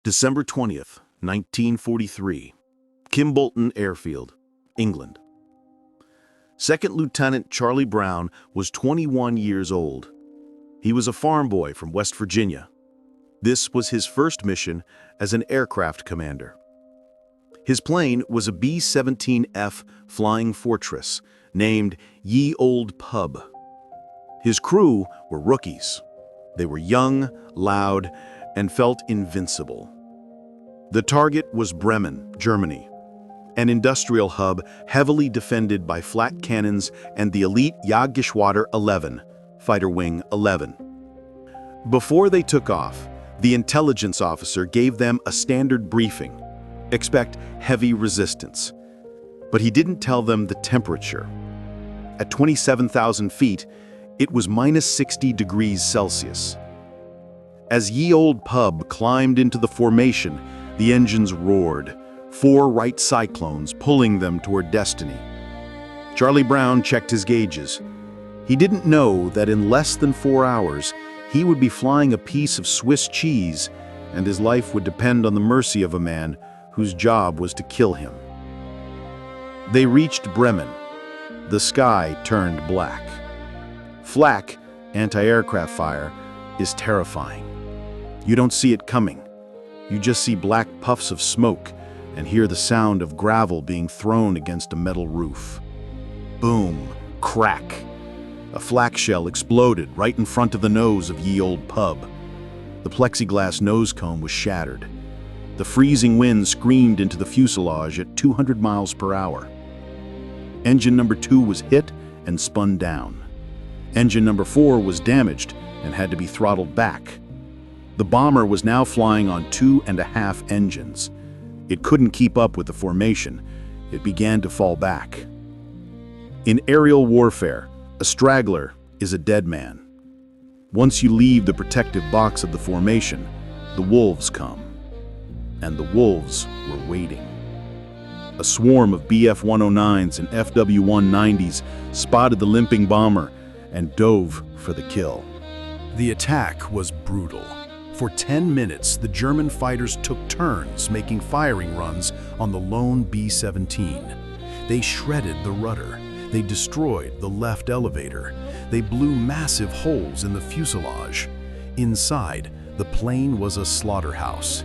December 20th, 1943, Kimbolton Airfield, England. Second Lieutenant Charlie Brown was 21 years old. He was a farm boy from West Virginia. This was his first mission as an aircraft commander. His plane was a B-17F Flying Fortress named Ye Olde Pub. His crew were rookies. They were young, loud, and felt invincible. The target was Bremen, Germany, an industrial hub heavily defended by flak cannons and the elite Jagdgeschwader 11, Fighter Wing 11. Before they took off, the intelligence officer gave them a standard briefing. Expect heavy resistance. But he didn't tell them the temperature. At 27,000 feet, it was minus 60 degrees Celsius. As Ye Olde Pub climbed into the formation, the engines roared, 4 Wright Cyclones pulling them toward destiny. Charlie Brown checked his gauges. He didn't know that in less than 4 hours, he would be flying a piece of Swiss cheese, and his life would depend on the mercy of a man whose job was to kill him. They reached Bremen. The sky turned black. Flak, anti-aircraft fire, is terrifying. You don't see it coming. You just see black puffs of smoke and hear the sound of gravel being thrown against a metal roof. Boom, crack. A flak shell exploded right in front of the nose of Ye Olde Pub. The plexiglass nose cone was shattered. The freezing wind screamed into the fuselage at 200 miles per hour. Engine number 2 was hit and spun down. Engine number 4 was damaged and had to be throttled back. The bomber was now flying on 2.5 engines. It couldn't keep up with the formation. It began to fall back. In aerial warfare, a straggler is a dead man. Once you leave the protective box of the formation, the wolves come. And the wolves were waiting. A swarm of Bf-109s and FW-190s spotted the limping bomber and dove for the kill. The attack was brutal. For 10 minutes, the German fighters took turns making firing runs on the lone B-17. They shredded the rudder. They destroyed the left elevator. They blew massive holes in the fuselage. Inside, the plane was a slaughterhouse.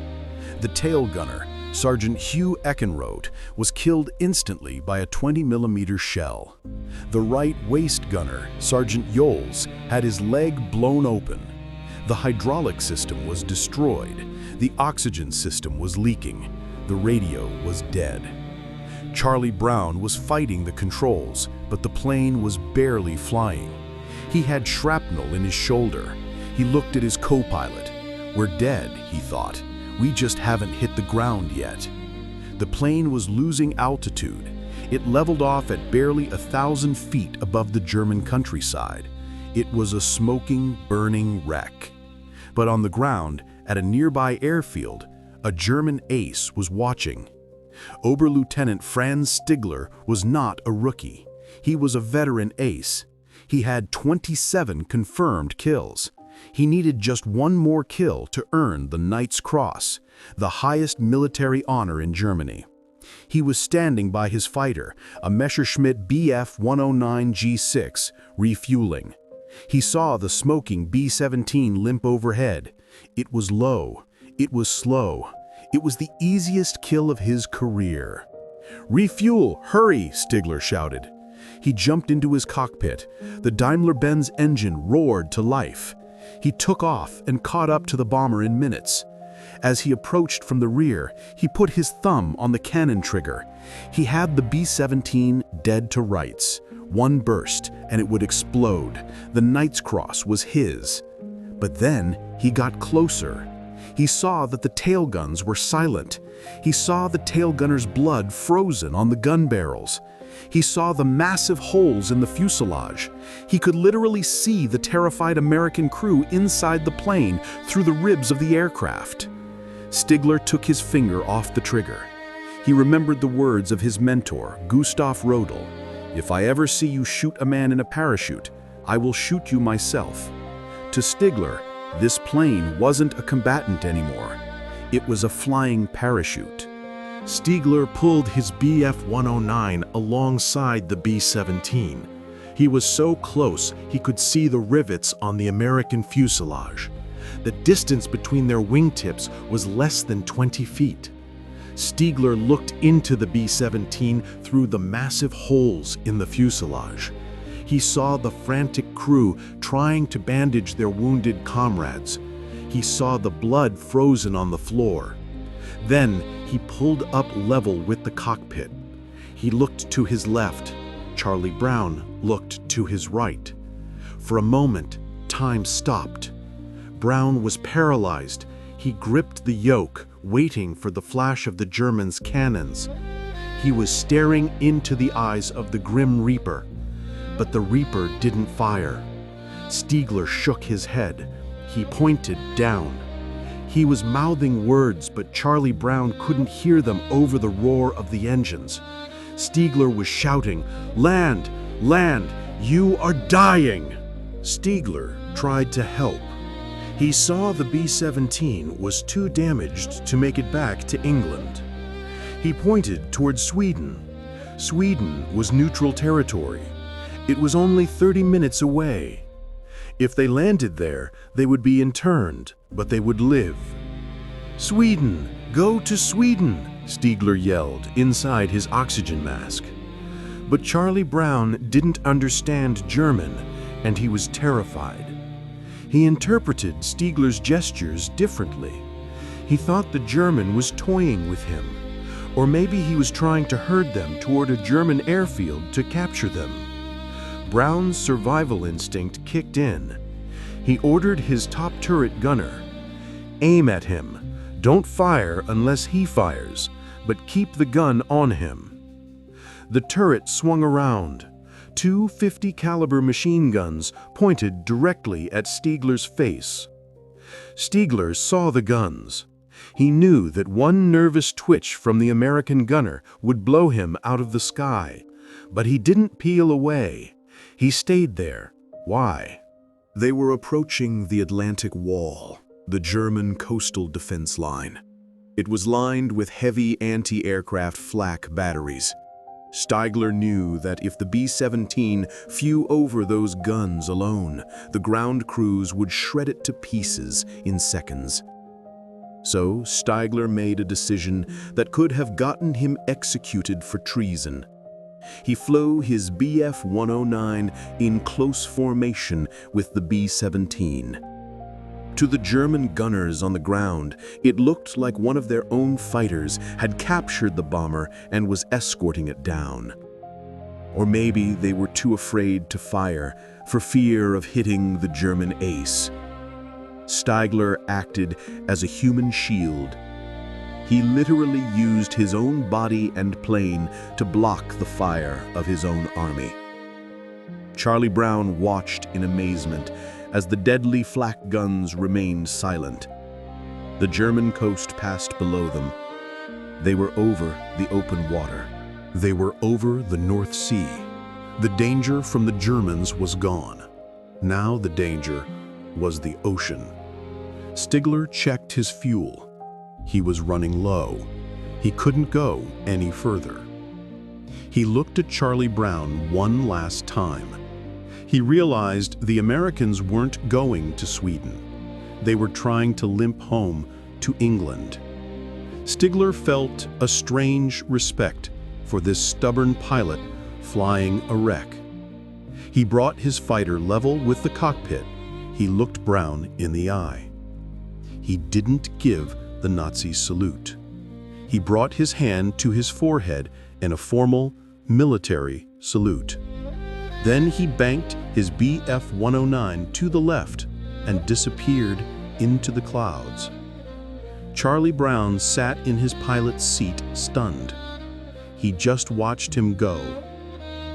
The tail gunner, Sergeant Hugh Eckenroth, was killed instantly by a 20mm shell. The right waist gunner, Sergeant Yoles, had his leg blown open. The hydraulic system was destroyed. The oxygen system was leaking. The radio was dead. Charlie Brown was fighting the controls, but the plane was barely flying. He had shrapnel in his shoulder. He looked at his co-pilot. "We're dead," he thought. "We just haven't hit the ground yet." The plane was losing altitude. It leveled off at barely 1,000 feet above the German countryside. It was a smoking, burning wreck. But on the ground, at a nearby airfield, a German ace was watching. Oberlieutenant Franz Stigler was not a rookie. He was a veteran ace. He had 27 confirmed kills. He needed just one more kill to earn the Knight's Cross, the highest military honor in Germany. He was standing by his fighter, a Messerschmitt Bf-109 G6, refueling. He saw the smoking B-17 limp overhead. It was low. It was slow. It was the easiest kill of his career. "Refuel! Hurry!" Stigler shouted. He jumped into his cockpit. The Daimler-Benz engine roared to life. He took off and caught up to the bomber in minutes. As he approached from the rear, he put his thumb on the cannon trigger. He had the B-17 dead to rights. One burst, and it would explode. The Knight's Cross was his. But then he got closer. He saw that the tail guns were silent. He saw the tail gunner's blood frozen on the gun barrels. He saw the massive holes in the fuselage. He could literally see the terrified American crew inside the plane through the ribs of the aircraft. Stigler took his finger off the trigger. He remembered the words of his mentor, Gustav Rodel. "If I ever see you shoot a man in a parachute, I will shoot you myself." To Stigler, this plane wasn't a combatant anymore. It was a flying parachute. Stigler pulled his Bf-109 alongside the B-17. He was so close he could see the rivets on the American fuselage. The distance between their wingtips was less than 20 feet. Stigler looked into the B-17 through the massive holes in the fuselage. He saw the frantic crew trying to bandage their wounded comrades. He saw the blood frozen on the floor. Then he pulled up level with the cockpit. He looked to his left. Charlie Brown looked to his right. For a moment, time stopped. Brown was paralyzed. He gripped the yoke, waiting for the flash of the Germans' cannons. He was staring into the eyes of the Grim Reaper. But the Reaper didn't fire. Stigler shook his head. He pointed down. He was mouthing words, but Charlie Brown couldn't hear them over the roar of the engines. Stigler was shouting, "Land! Land! You are dying!" Stigler tried to help. He saw the B-17 was too damaged to make it back to England. He pointed toward Sweden. Sweden was neutral territory. It was only 30 minutes away. If they landed there, they would be interned, but they would live. "Sweden! Go to Sweden!" Stigler yelled inside his oxygen mask. But Charlie Brown didn't understand German, and he was terrified. He interpreted Stigler's gestures differently. He thought the German was toying with him, or maybe he was trying to herd them toward a German airfield to capture them. Brown's survival instinct kicked in. He ordered his top turret gunner, "Aim at him. Don't fire unless he fires, but keep the gun on him." The turret swung around. Two .50 caliber machine guns pointed directly at Stigler's face. Stigler saw the guns. He knew that one nervous twitch from the American gunner would blow him out of the sky, but he didn't peel away. He stayed there. Why? They were approaching the Atlantic Wall, the German coastal defense line. It was lined with heavy anti-aircraft flak batteries. Stigler knew that if the B-17 flew over those guns alone, the ground crews would shred it to pieces in seconds. So Stigler made a decision that could have gotten him executed for treason. He flew his Bf-109 in close formation with the B-17. To the German gunners on the ground, it looked like one of their own fighters had captured the bomber and was escorting it down. Or maybe they were too afraid to fire for fear of hitting the German ace. Stigler acted as a human shield. He literally used his own body and plane to block the fire of his own army. Charlie Brown watched in amazement as the deadly flak guns remained silent. The German coast passed below them. They were over the open water. They were over the North Sea. The danger from the Germans was gone. Now the danger was the ocean. Stigler checked his fuel. He was running low. He couldn't go any further. He looked at Charlie Brown one last time. He realized the Americans weren't going to Sweden. They were trying to limp home to England. Stigler felt a strange respect for this stubborn pilot flying a wreck. He brought his fighter level with the cockpit. He looked Brown in the eye. He didn't give the Nazi salute. He brought his hand to his forehead in a formal military salute. Then he banked his Bf-109 to the left and disappeared into the clouds. Charlie Brown sat in his pilot's seat, stunned. He just watched him go.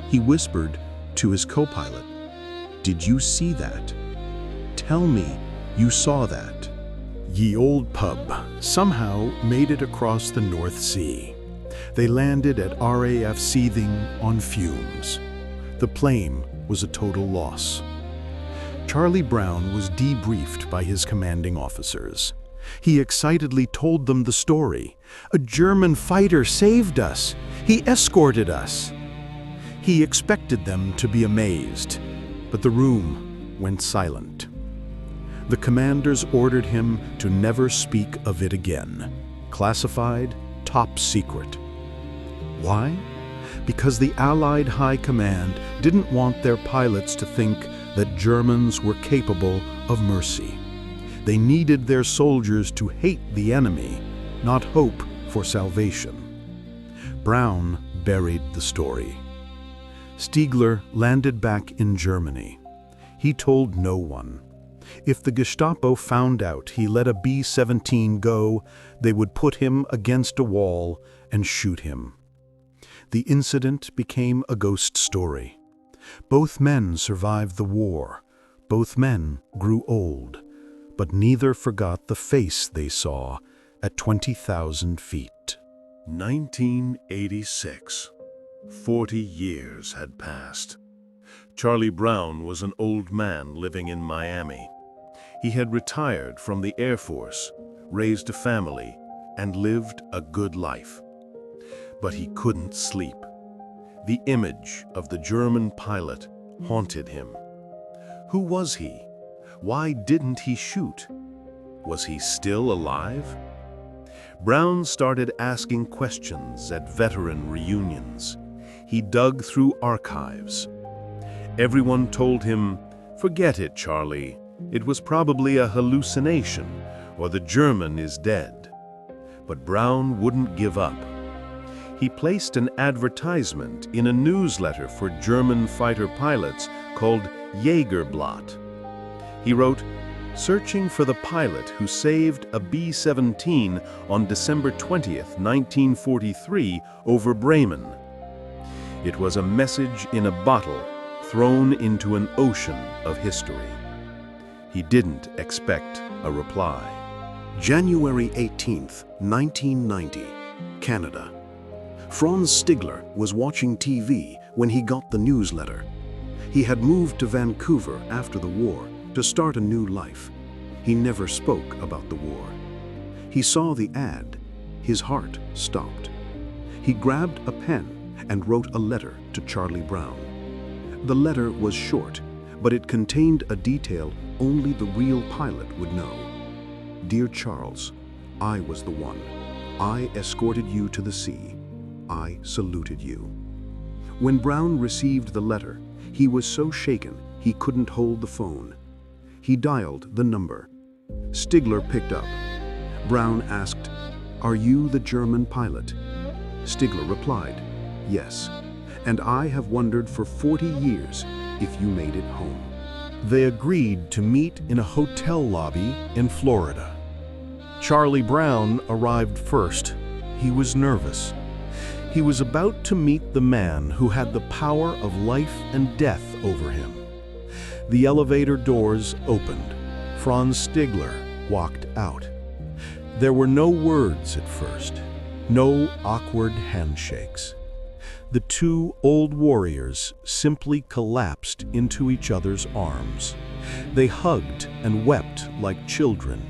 He whispered to his co-pilot, "Did you see that? Tell me you saw that." Ye Olde Pub somehow made it across the North Sea. They landed at RAF seething on fumes. The plane was a total loss. Charlie Brown was debriefed by his commanding officers. He excitedly told them the story. "A German fighter saved us. He escorted us." He expected them to be amazed, but the room went silent. The commanders ordered him to never speak of it again. Classified, top secret. Why? Because the Allied High Command didn't want their pilots to think that Germans were capable of mercy. They needed their soldiers to hate the enemy, not hope for salvation. Brown buried the story. Stigler landed back in Germany. He told no one. If the Gestapo found out he let a B-17 go, they would put him against a wall and shoot him. The incident became a ghost story. Both men survived the war. Both men grew old, but neither forgot the face they saw at 20,000 feet. 1986. 40 years had passed. Charlie Brown was an old man living in Miami. He had retired from the Air Force, raised a family, and lived a good life. But he couldn't sleep. The image of the German pilot haunted him. Who was he? Why didn't he shoot? Was he still alive? Brown started asking questions at veteran reunions. He dug through archives. Everyone told him, "Forget it, Charlie. It was probably a hallucination, or the German is dead." But Brown wouldn't give up. He placed an advertisement in a newsletter for German fighter pilots called Jägerblatt. He wrote, "Searching for the pilot who saved a B-17 on December 20th, 1943 over Bremen." It was a message in a bottle thrown into an ocean of history. He didn't expect a reply. January 18th, 1990, Canada. Franz Stigler was watching TV when he got the newsletter. He had moved to Vancouver after the war to start a new life. He never spoke about the war. He saw the ad. His heart stopped. He grabbed a pen and wrote a letter to Charlie Brown. The letter was short, but it contained a detail only the real pilot would know. "Dear Charles, I was the one. I escorted you to the sea. I saluted you." When Brown received the letter, he was so shaken he couldn't hold the phone. He dialed the number. Stigler picked up. Brown asked, "Are you the German pilot?" Stigler replied, "Yes, and I have wondered for 40 years if you made it home." They agreed to meet in a hotel lobby in Florida. Charlie Brown arrived first. He was nervous. He was about to meet the man who had the power of life and death over him. The elevator doors opened. Franz Stigler walked out. There were no words at first, no awkward handshakes. The two old warriors simply collapsed into each other's arms. They hugged and wept like children.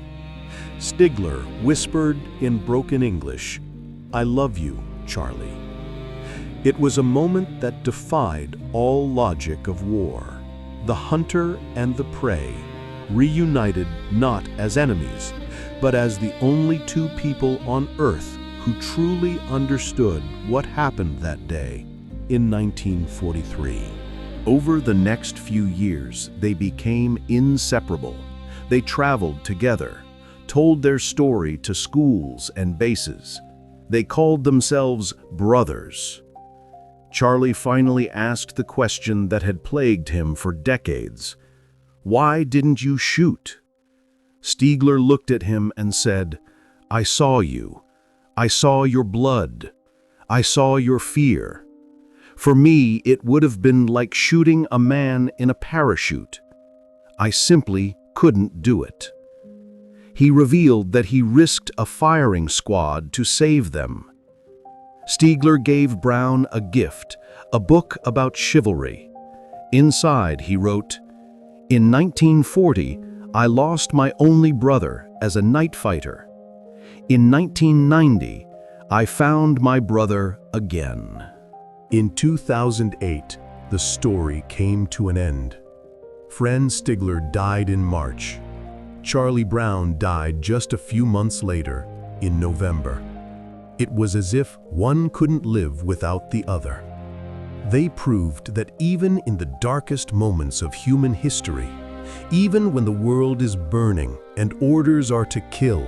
Stigler whispered in broken English, "I love you, Charlie." It was a moment that defied all logic of war. The hunter and the prey, reunited not as enemies, but as the only two people on Earth who truly understood what happened that day in 1943. Over the next few years, they became inseparable. They traveled together, told their story to schools and bases. They called themselves brothers. Charlie finally asked the question that had plagued him for decades. "Why didn't you shoot?" Stigler looked at him and said, "I saw you. I saw your blood. I saw your fear. For me, it would have been like shooting a man in a parachute. I simply couldn't do it." He revealed that he risked a firing squad to save them. Stigler gave Brown a gift, a book about chivalry. Inside, he wrote, "In 1940, I lost my only brother as a night fighter. In 1990, I found my brother again. In 2008, the story came to an end. Franz Stigler died in March. Charlie Brown died just a few months later, in November. It was as if one couldn't live without the other. They proved that even in the darkest moments of human history, even when the world is burning and orders are to kill,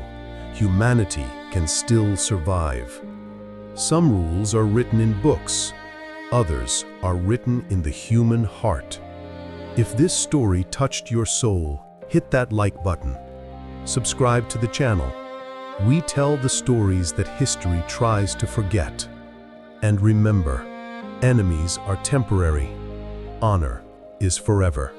humanity can still survive. Some rules are written in books, others are written in the human heart. If this story touched your soul, hit that like button. Subscribe to the channel. We tell the stories that history tries to forget. And remember, enemies are temporary. Honor is forever.